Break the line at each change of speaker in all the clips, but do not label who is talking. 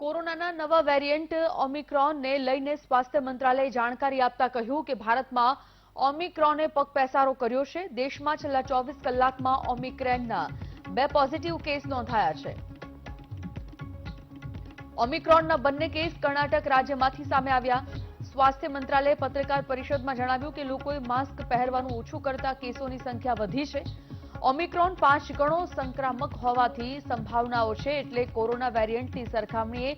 કોરોનાના નવા વેરિયન્ટ ઓમિક્રોનને લઈને સ્વાસ્થ્ય મંત્રાલયે જાણકારી આપતા કહ્યું કે ભારતમાં ઓમિક્રોને પગપેસારો કર્યો છે। દેશમાં છેલ્લા 24 કલાકમાં ઓમિક્રોનના 2 પોઝિટિવ કેસ નોંધાયા છે। ઓમિક્રોનના બંને કેસ કર્ણાટક રાજ્યમાંથી સામે આવ્યા। સ્વાસ્થ્ય મંત્રાલયે પત્રકાર પરિષદમાં જણાવ્યું કે લોકોએ માસ્ક પહેરવાનું ઓછું કરતા કેસોની સંખ્યા વધી છે। ઓમિક્રોન 5 ગણો સંક્રામક હોવાથી સંભાવનાઓ છે, એટલે કોરોના વેરિયન્ટની સરખામણીએ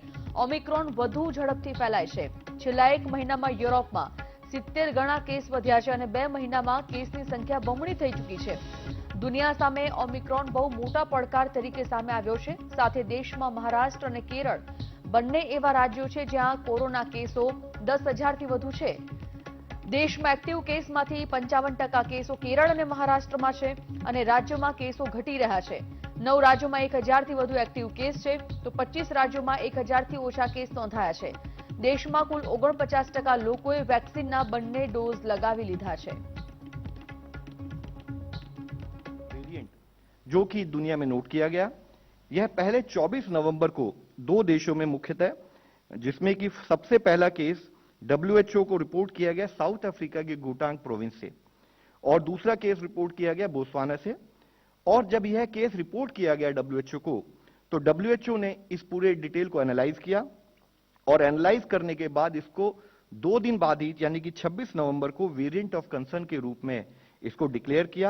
ઓમિક્રોન વધુ ઝડપથી ફેલાય છે। છેલ્લા 1 મહિનામાં યુરોપમાં 70 ગણા કેસ વધ્યા છે અને 2 મહિનામાં કેસની સંખ્યા બમણી થઈ ચૂકી છે। દુનિયા સામે ઓમિક્રોન બહુ મોટા પડકાર તરીકે સામે આવ્યો છે। સાથે દેશમાં મહારાષ્ટ્ર અને કેરળ બંને એવા રાજ્યો છે જ્યાં કોરોના કેસો 10,000થી વધુ છે। દેશમાં એક્ટિવ કેસમાંથી 55% કેસો કેરળ અને મહારાષ્ટ્રમાં છે અને રાજ્યોમાં કેસો ઘટી રહ્યા છે। 9 રાજ્યોમાં 1,000થી વધુ એક્ટિવ કેસ છે, તો 25 રાજ્યોમાં 1,000થી ઓછા કેસ નોંધાયા છે। દેશમાં કુલ 49% લોકોએ વેક્સિનના બંને ડોઝ લગાવી લીધા છે।
जो कि दुनिया में नोट किया गया, यह पहले 24 नवंबर को 2 देशों में मुख्यतः, जिसमें कि सबसे पहला केस WHO को रिपोर्ट किया गया साउथ अफ्रीका के गोटांग प्रोविंस से और दूसरा केस रिपोर्ट किया गया बोत्सवाना से। और जब यह केस रिपोर्ट किया गया WHO को, तो WHO ने इस पूरे डिटेल को एनालाइज किया और एनालाइज करने के बाद इसको 2 दिन बाद ही यानी कि 26 नवंबर को वेरिएंट ऑफ कंसर्न के रूप में इसको डिक्लेयर किया।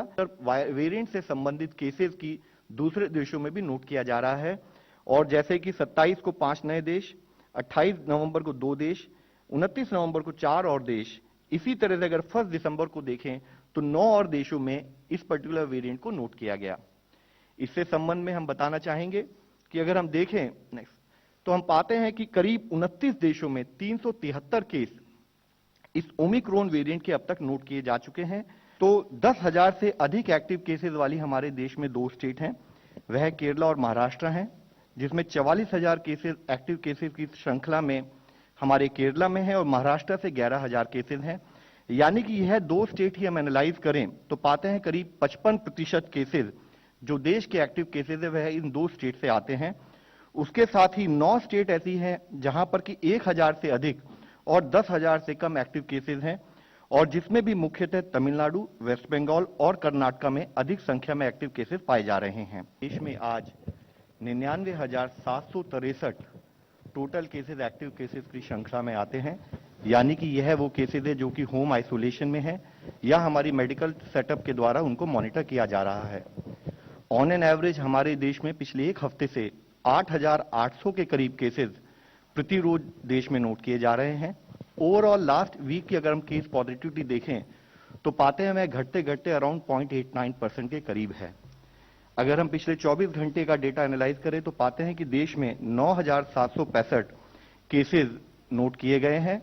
वेरिएंट से संबंधित केसेस की दूसरे देशों में भी नोट किया जा रहा है और जैसे कि 27 को 5 नए देश, 28 नवंबर को 2 देश, 29 नवंबर को 4 और देश, इसी तरह से अगर 1 दिसंबर को देखें तो 9 और देशों में इस पर्टिकुलर वेरिएंट को नोट किया गया। इससे संबंध में हम बताना चाहेंगे कि अगर हम देखें नेक्स्ट, तो हम पाते हैं कि करीब 29 देशों में 373 केस इस ओमिक्रॉन वेरिएंट के अब तक नोट किए जा चुके हैं। तो 10,000 से अधिक एक्टिव केसेस वाली हमारे देश में 2 स्टेट हैं, वह केरला और महाराष्ट्र हैं, जिसमें 44,000 केसेस एक्टिव केसेस की श्रृंखला में हमारे केरला में है और महाराष्ट्र से 11,000 केसेस हैं। यानी कि यह 2 स्टेट ही हम एनालाइज करें तो पाते हैं करीब 55% केसेस जो देश के एक्टिव केसेस है वह इन 2 स्टेट से आते हैं। उसके साथ ही 9 स्टेट ऐसी हैं जहां पर कि 1,000 से अधिक और 10,000 से कम एक्टिव केसेस हैं और जिसमें भी मुख्यतः तमिलनाडु, वेस्ट बंगाल और कर्नाटक में अधिक संख्या में एक्टिव केसेस पाए जा रहे हैं। देश में आज 99,763 टोटल केसेस एक्टिव केसेस की श्रृंखला में आते हैं। यानी कि यह वो केसेस है जो कि होम आइसोलेशन में है या हमारी मेडिकल सेटअप के द्वारा उनको मॉनिटर किया जा रहा है। ऑन एन एवरेज हमारे देश में पिछले 1 हफ्ते से 8,800 के करीब केसेस प्रतिरोज देश में नोट किए जा रहे हैं। ओवरऑल लास्ट वीक की अगर हम केस पॉजिटिविटी देखें तो पाते हैं वह घटते घटते अराउंड 0.89% के करीब है। अगर हम पिछले 24 घंटे का डेटा एनालाइज करें तो पाते हैं कि देश में 9,765 केसेस नोट किए गए हैं